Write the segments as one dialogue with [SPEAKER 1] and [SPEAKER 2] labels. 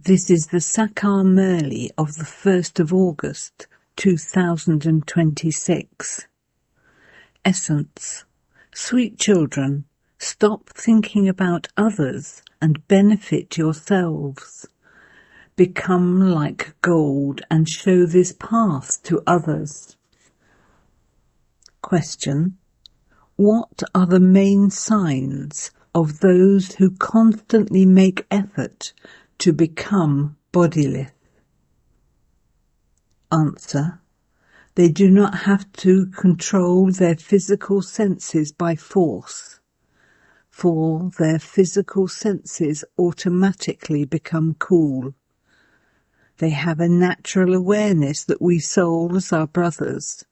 [SPEAKER 1] This is the English Murli of the 1st of August 2026. Essence. Sweet children, stop thinking about others and benefit yourselves. Become like gold and show this path to others. Question. What are the main signs of those who constantly make effort to become bodiless? Answer. They do not have to control their physical senses by force, for their physical senses automatically become cool. They have a natural awareness that we souls are brothers.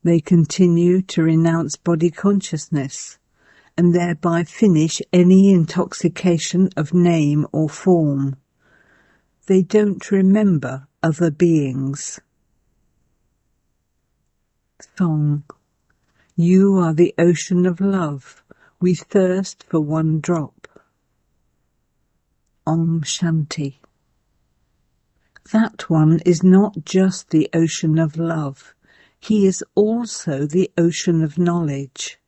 [SPEAKER 1] They continue to renounce body consciousness and thereby finish any intoxication of name or form. They don't remember other beings. Song. You are the ocean of love. We thirst for one drop. Om Shanti. That one is not just the ocean of love. He is also the ocean of knowledge.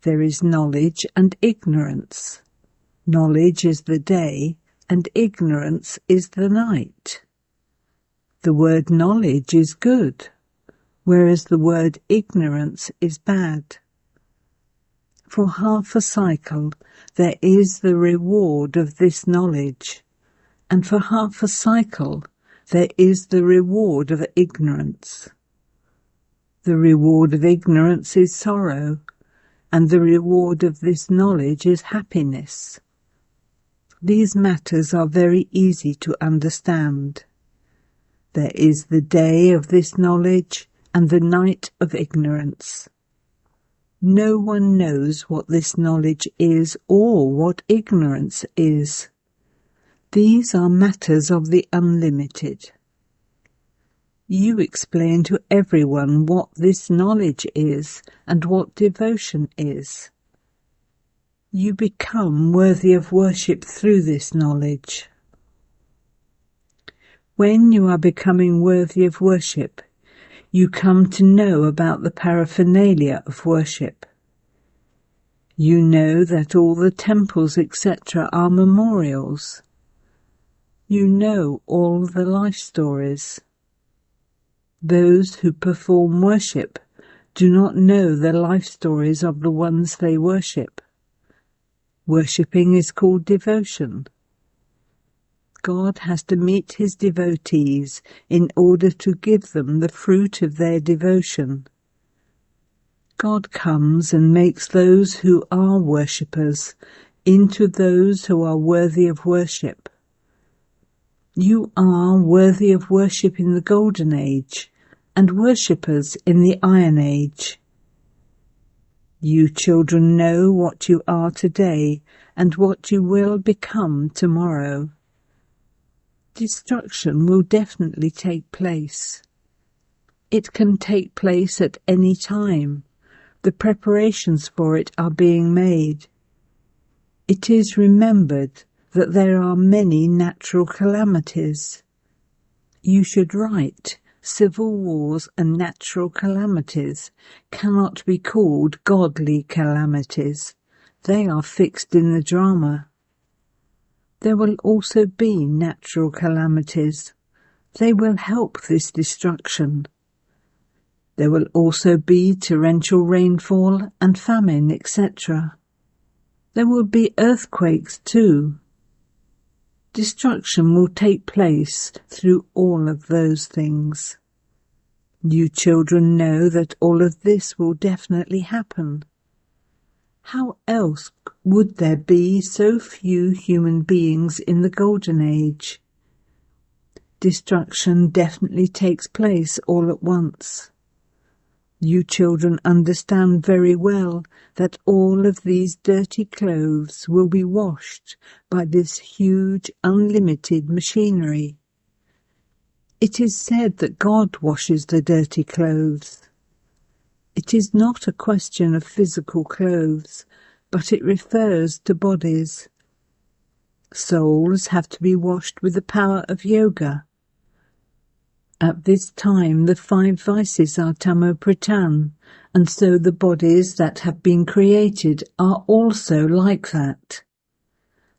[SPEAKER 1] There is knowledge and ignorance. Knowledge is the day, and ignorance is the night. The word knowledge is good, whereas the word ignorance is bad. For half a cycle, there is the reward of this knowledge, and for half a cycle, there is the reward of ignorance. The reward of ignorance is sorrow, and the reward of this knowledge is happiness. These matters are very easy to understand. There is the day of this knowledge and the night of ignorance. No one knows what this knowledge is or what ignorance is. These are matters of the unlimited. You explain to everyone what this knowledge is and what devotion is. You become worthy of worship through this knowledge. When you are becoming worthy of worship, you come to know about the paraphernalia of worship. You know that all the temples, etc., are memorials. You know all the life stories. Those who perform worship do not know the life stories of the ones they worship. Worshipping is called devotion. God has to meet his devotees in order to give them the fruit of their devotion. God comes and makes those who are worshippers into those who are worthy of worship. You are worthy of worship in the Golden Age and worshippers in the Iron Age. You children know what you are today and what you will become tomorrow. Destruction will definitely take place. It can take place at any time. The preparations for it are being made. It is remembered that there are many natural calamities. You should write, civil wars and natural calamities cannot be called godly calamities. They are fixed in the drama. There will also be natural calamities. They will help this destruction. There will also be torrential rainfall and famine, etc. There will be earthquakes too. Destruction will take place through all of those things. You children know that all of this will definitely happen. How else would there be so few human beings in the Golden Age? Destruction definitely takes place all at once. You children understand very well that all of these dirty clothes will be washed by this huge, unlimited machinery. It is said that God washes the dirty clothes. It is not a question of physical clothes, but it refers to bodies. Souls have to be washed with the power of yoga. At this time the 5 vices are tamo-pradhan, and so the bodies that have been created are also like that.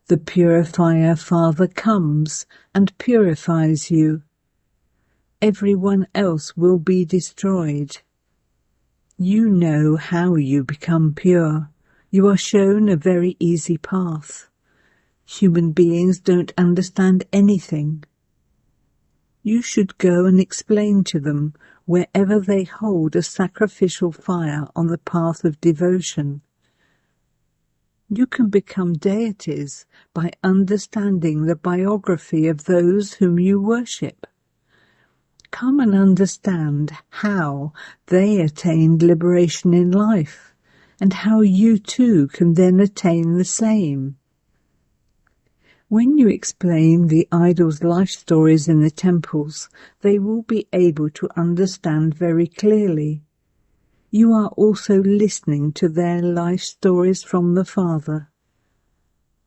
[SPEAKER 1] The purifier Father comes and purifies you. Everyone else will be destroyed. You know how you become pure. You are shown a very easy path. Human beings don't understand anything. You should go and explain to them wherever they hold a sacrificial fire on the path of devotion. You can become deities by understanding the biography of those whom you worship. Come and understand how they attained liberation in life, and how you too can then attain the same. When you explain the idols' life stories in the temples, they will be able to understand very clearly. You are also listening to their life stories from the Father.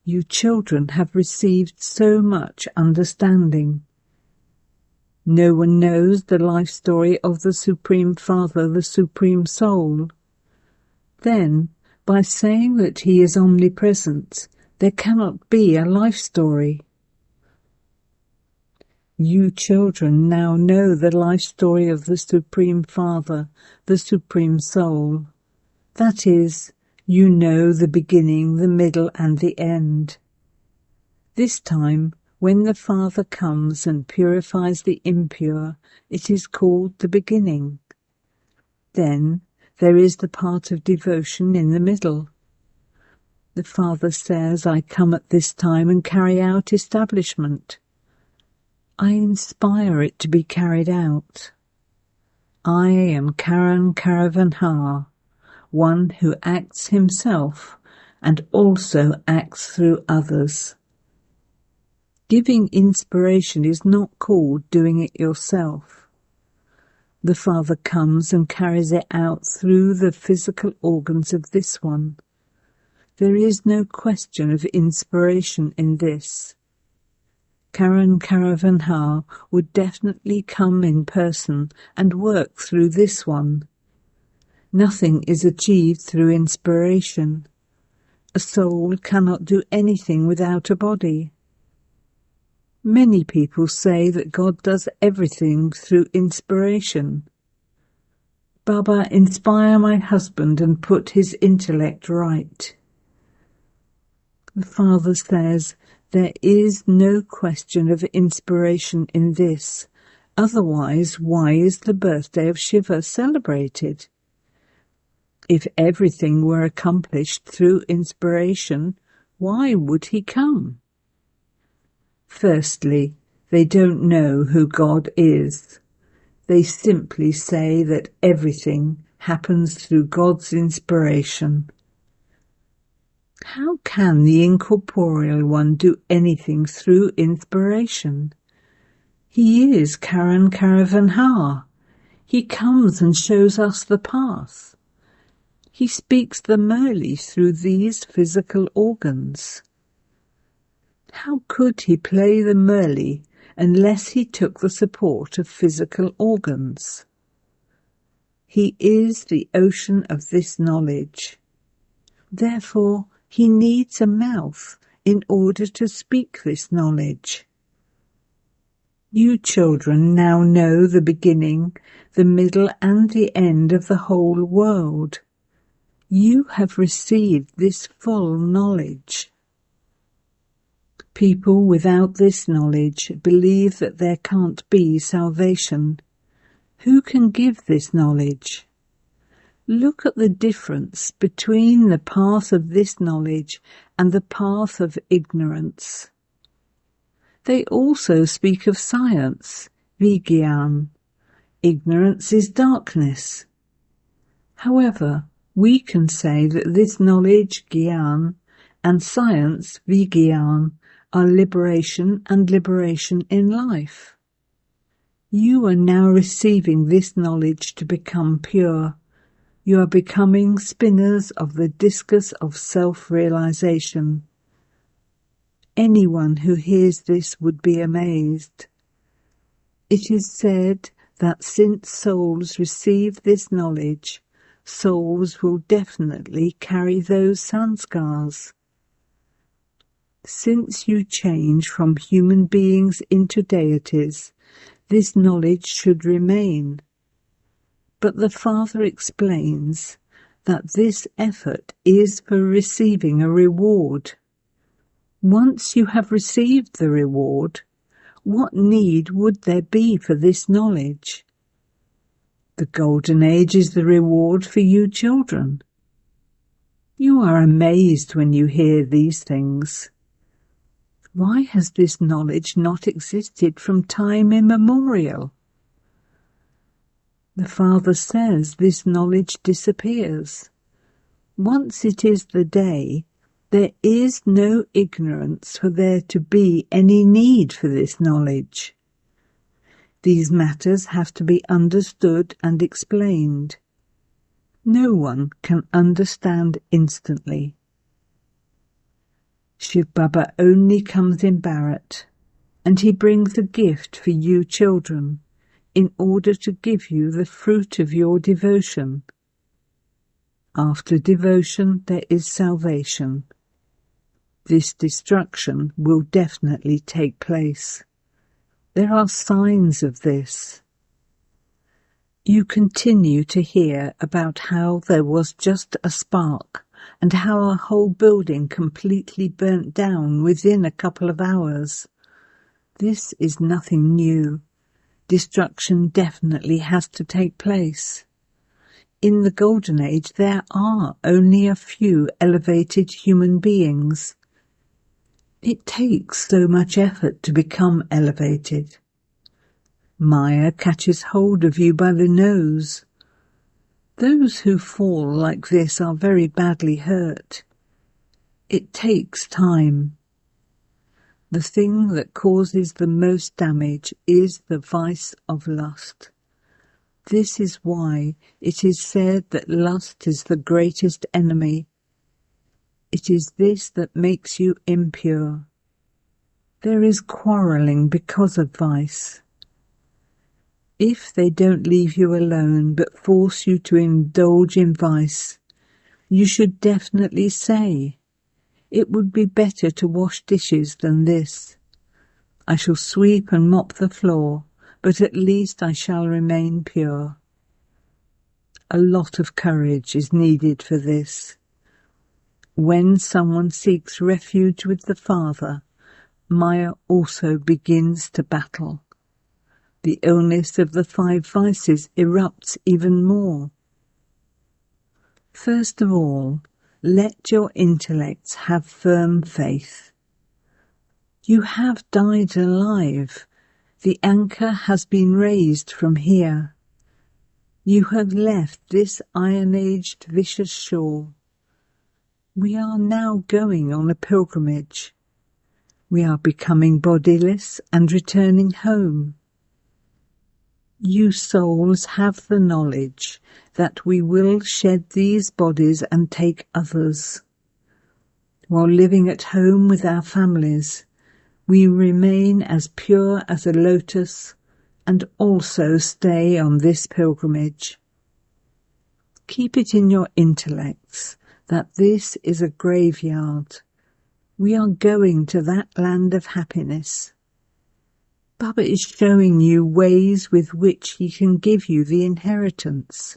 [SPEAKER 1] You children have received so much understanding. No one knows the life story of the Supreme Father, the Supreme Soul. Then, by saying that he is omnipresent, there cannot be a life story. You children now know the life story of the Supreme Father, the Supreme Soul. That is, you know the beginning, the middle and the end. This time, when the Father comes and purifies the impure, it is called the beginning. Then there is the part of devotion in the middle. The Father says, I come at this time and carry out establishment. I inspire it to be carried out. I am Karan Karavanha, one who acts himself and also acts through others. Giving inspiration is not called doing it yourself. The Father comes and carries it out through the physical organs of this one. There is no question of inspiration in this. Karan Karavanha would definitely come in person and work through this one. Nothing is achieved through inspiration. A soul cannot do anything without a body. Many people say that God does everything through inspiration. Baba, inspire my husband and put his intellect right. The Father says, there is no question of inspiration in this. Otherwise, why is the birthday of Shiva celebrated? If everything were accomplished through inspiration, why would he come? Firstly, they don't know who God is. They simply say that everything happens through God's inspiration. How can the incorporeal one do anything through inspiration? He is Karan Karavanha. He comes and shows us the path. He speaks the Murli through these physical organs. How could he play the Murli unless he took the support of physical organs? He is the ocean of this knowledge. Therefore, he needs a mouth in order to speak this knowledge. You children now know the beginning, the middle and the end of the whole world. You have received this full knowledge. People without this knowledge believe that there can't be salvation. Who can give this knowledge? Look at the difference between the path of this knowledge and the path of ignorance. They also speak of science, Vigyan. Ignorance is darkness. However, we can say that this knowledge, Gyan, and science, Vigyan, are liberation and liberation in life. You are now receiving this knowledge to become pure. You are becoming spinners of the discus of self-realization. Anyone who hears this would be amazed. It is said that since souls receive this knowledge, souls will definitely carry those sanskars. Since you change from human beings into deities, this knowledge should remain. But the Father explains that this effort is for receiving a reward. Once you have received the reward, what need would there be for this knowledge? The Golden Age is the reward for you children. You are amazed when you hear these things. Why has this knowledge not existed from time immemorial? The Father says this knowledge disappears. Once it is the day, there is no ignorance for there to be any need for this knowledge. These matters have to be understood and explained. No one can understand instantly. Shiv Baba only comes in Bharat, and he brings a gift for you children in order to give you the fruit of your devotion. After devotion there is salvation. This destruction will definitely take place. There are signs of this. You continue to hear about how there was just a spark and how a whole building completely burnt down within a couple of hours. This is nothing new. Destruction definitely has to take place. In the Golden Age there are only a few elevated human beings. It takes so much effort to become elevated. Maya catches hold of you by the nose. Those who fall like this are very badly hurt. It takes time. The thing that causes the most damage is the vice of lust. This is why it is said that lust is the greatest enemy. It is this that makes you impure. There is quarrelling because of vice. If they don't leave you alone but force you to indulge in vice, you should definitely say, "It would be better to wash dishes than this. I shall sweep and mop the floor, but at least I shall remain pure." A lot of courage is needed for this. When someone seeks refuge with the Father, Maya also begins to battle. The illness of the 5 vices erupts even more. First of all, let your intellects have firm faith. You have died alive. The anchor has been raised from here. You have left this iron-aged vicious shore. We are now going on a pilgrimage. We are becoming bodiless and returning home. You souls have the knowledge that we will shed these bodies and take others. While living at home with our families, we remain as pure as a lotus and also stay on this pilgrimage. Keep it in your intellects that this is a graveyard. We are going to that land of happiness. Baba is showing you ways with which he can give you the inheritance.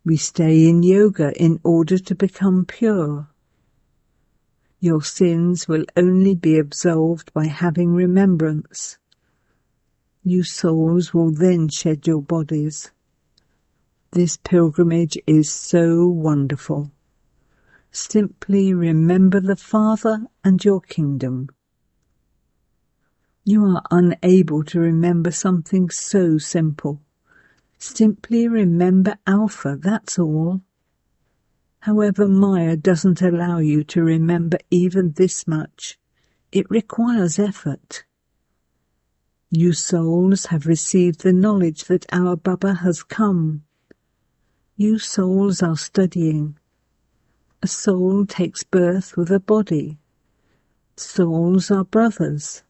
[SPEAKER 1] We stay in yoga in order to become pure. Your sins will only be absolved by having remembrance. You souls will then shed your bodies. This pilgrimage is so wonderful. Simply remember the Father and your kingdom. You are unable to remember something so simple. Simply remember Alpha, that's all. However, Maya doesn't allow you to remember even this much. It requires effort. You souls have received the knowledge that our Baba has come. You souls are studying. A soul takes birth with a body. Souls are brothers.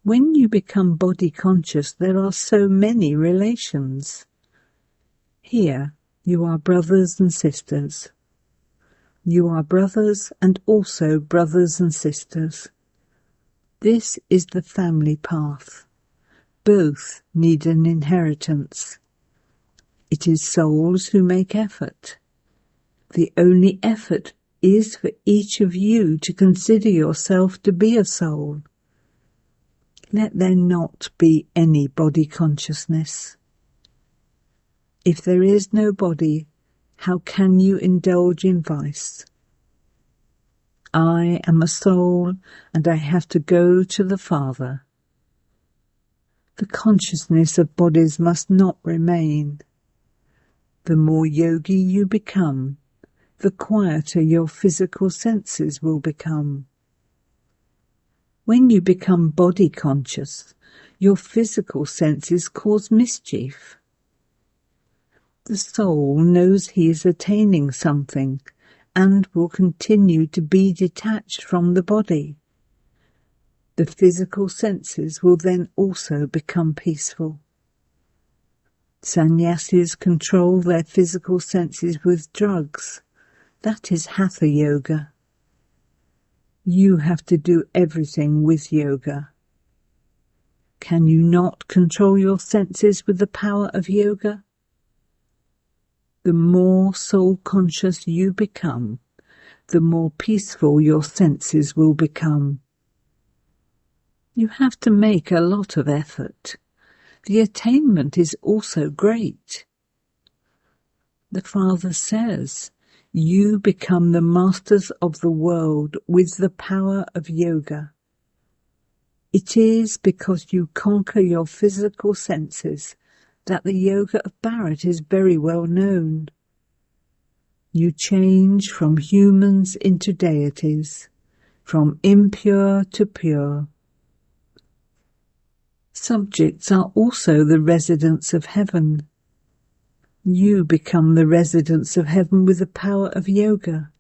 [SPEAKER 1] When you become body conscious, there are so many relations. Here, you are brothers and sisters. You are brothers and also brothers and sisters. This is the family path. Both need an inheritance. It is souls who make effort. The only effort is for each of you to consider yourself to be a soul. Let there not be any body consciousness. If there is no body, how can you indulge in vice? I am a soul and I have to go to the Father. The consciousness of bodies must not remain. The more yogi you become, the quieter your physical senses will become. When you become body conscious, your physical senses cause mischief. The soul knows he is attaining something and will continue to be detached from the body. The physical senses will then also become peaceful. Sannyasis control their physical senses with drugs. That is Hatha Yoga. You have to do everything with yoga. Can you not control your senses with the power of yoga? The more soul-conscious you become, the more peaceful your senses will become. You have to make a lot of effort. The attainment is also great. The Father says, you become the masters of the world with the power of yoga. It is because you conquer your physical senses that the yoga of Bharat is very well known. You change from humans into deities, from impure to pure. Subjects are also the residents of heaven. You become the residents of heaven with the power of yoga.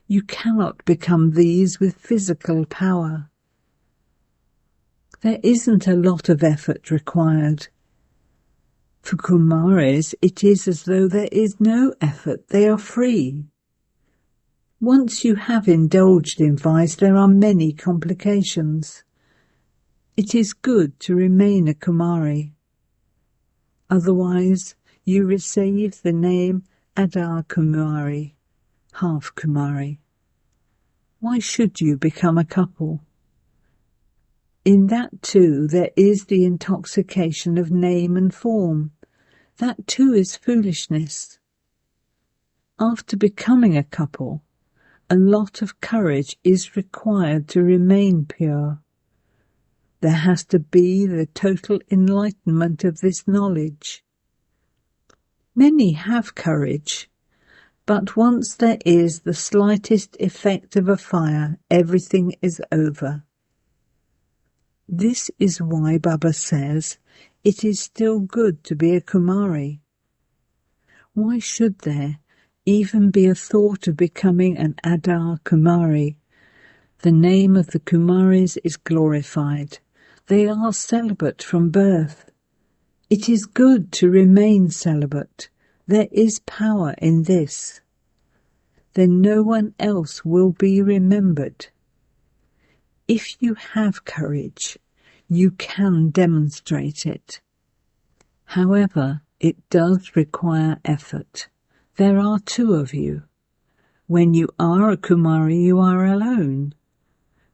[SPEAKER 1] You cannot become these with physical power. There isn't a lot of effort required. For Kumaris, it is as though there is no effort. They are free. Once you have indulged in vice, there are many complications. It is good to remain a Kumari. Otherwise, you receive the name Adar Kumari, half Kumari. Why should you become a couple? In that too there is the intoxication of name and form. That too is foolishness. After becoming a couple, a lot of courage is required to remain pure. There has to be the total enlightenment of this knowledge. Many have courage, but once there is the slightest effect of a fire, everything is over. This is why Baba says it is still good to be a Kumari. Why should there even be a thought of becoming an Adar Kumari? The name of the Kumaris is glorified. They are celibate from birth. It is good to remain celibate. There is power in this. Then no one else will be remembered. If you have courage, you can demonstrate it. However, it does require effort. There are two of you. When you are a Kumari, you are alone.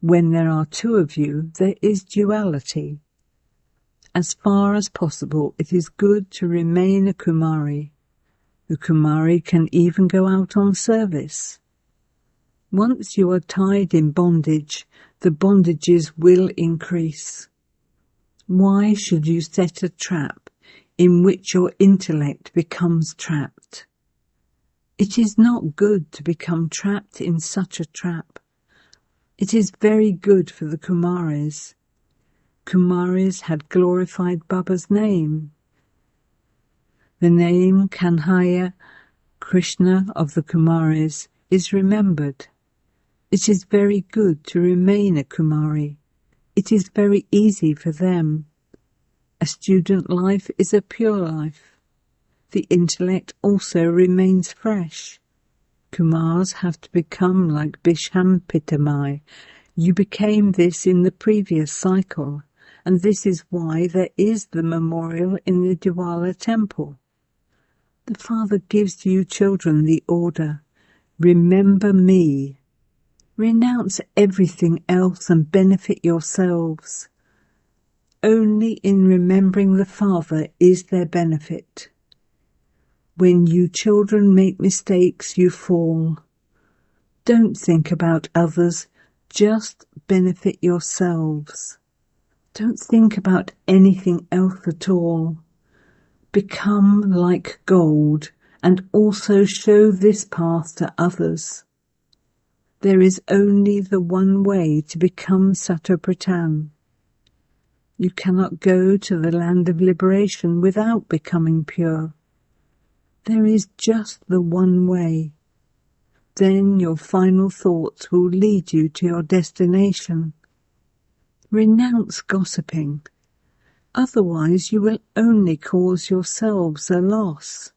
[SPEAKER 1] When there are two of you, there is duality. As far as possible, it is good to remain a Kumari. The Kumari can even go out on service. Once you are tied in bondage, the bondages will increase. Why should you set a trap in which your intellect becomes trapped? It is not good to become trapped in such a trap. It is very good for the Kumaris. Kumaris had glorified Baba's name. The name Kanhaya, Krishna of the Kumaris, is remembered. It is very good to remain a Kumari. It is very easy for them. A student life is a pure life. The intellect also remains fresh. Kumars have to become like Bisham-Pitamai. You became this in the previous cycle, and this is why there is the memorial in the Diwala temple. The Father gives you children the order, remember me. Renounce everything else and benefit yourselves. Only in remembering the Father is there benefit. When you children make mistakes, you fall. Don't think about others, just benefit yourselves. Don't think about anything else at all. Become like gold and also show this path to others. There is only the one way to become Satopratan. You cannot go to the land of liberation without becoming pure. There is just the one way. Then your final thoughts will lead you to your destination. Renounce gossiping. Otherwise you will only cause yourselves a loss.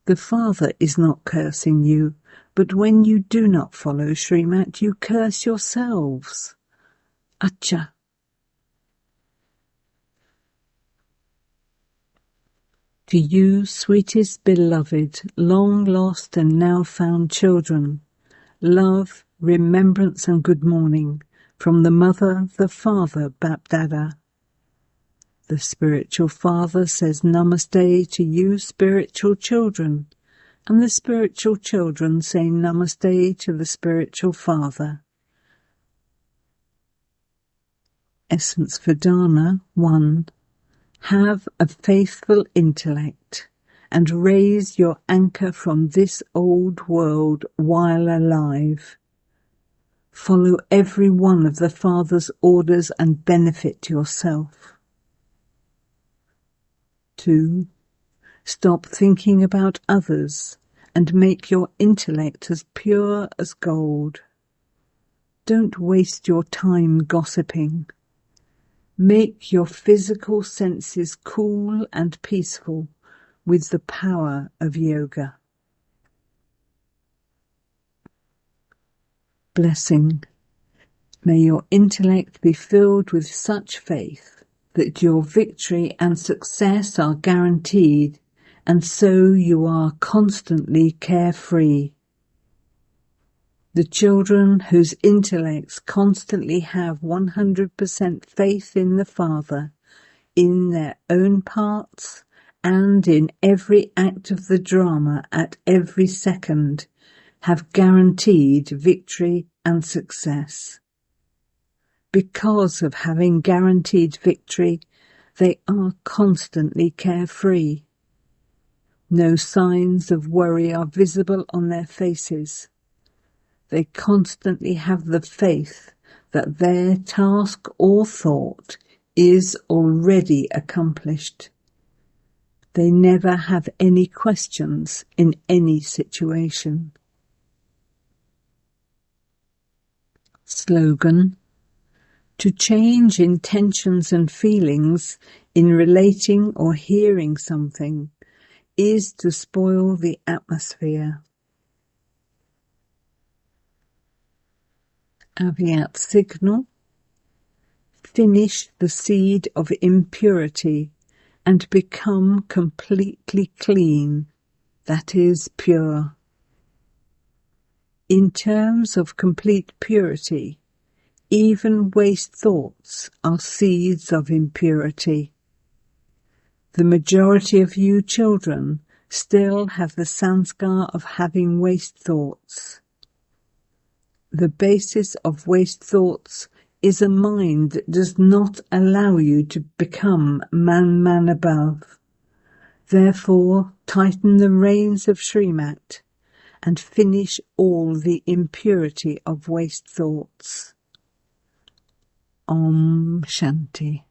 [SPEAKER 1] The Father is not cursing you, but when you do not follow Srimat, you curse yourselves. Acha. To you, sweetest beloved, long lost and now found children, love, remembrance and good morning from the Mother, the Father, Bapdada. The spiritual Father says Namaste to you, spiritual children, and the spiritual children say Namaste to the spiritual Father. Essence for Dharna 1. Have a faithful intellect and raise your anchor from this old world while alive. Follow every one of the Father's orders and benefit yourself. 2. Stop thinking about others and make your intellect as pure as gold. Don't waste your time gossiping. Make your physical senses cool and peaceful with the power of yoga. Blessing. May your intellect be filled with such faith that your victory and success are guaranteed, and so you are constantly carefree. The children whose intellects constantly have 100% faith in the Father, in their own parts, and in every act of the drama at every second, have guaranteed victory and success. Because of having guaranteed victory, they are constantly carefree. No signs of worry are visible on their faces. They constantly have the faith that their task or thought is already accomplished. They never have any questions in any situation. Slogan. To change intentions and feelings in relating or hearing something is to spoil the atmosphere. Aviat signal. Finish the seed of impurity and become completely clean, that is, pure. In terms of complete purity, even waste thoughts are seeds of impurity. The majority of you children still have the sanskar of having waste thoughts. The basis of waste thoughts is a mind that does not allow you to become man above. Therefore, tighten the reins of Srimat and finish all the impurity of waste thoughts. Om Shanti.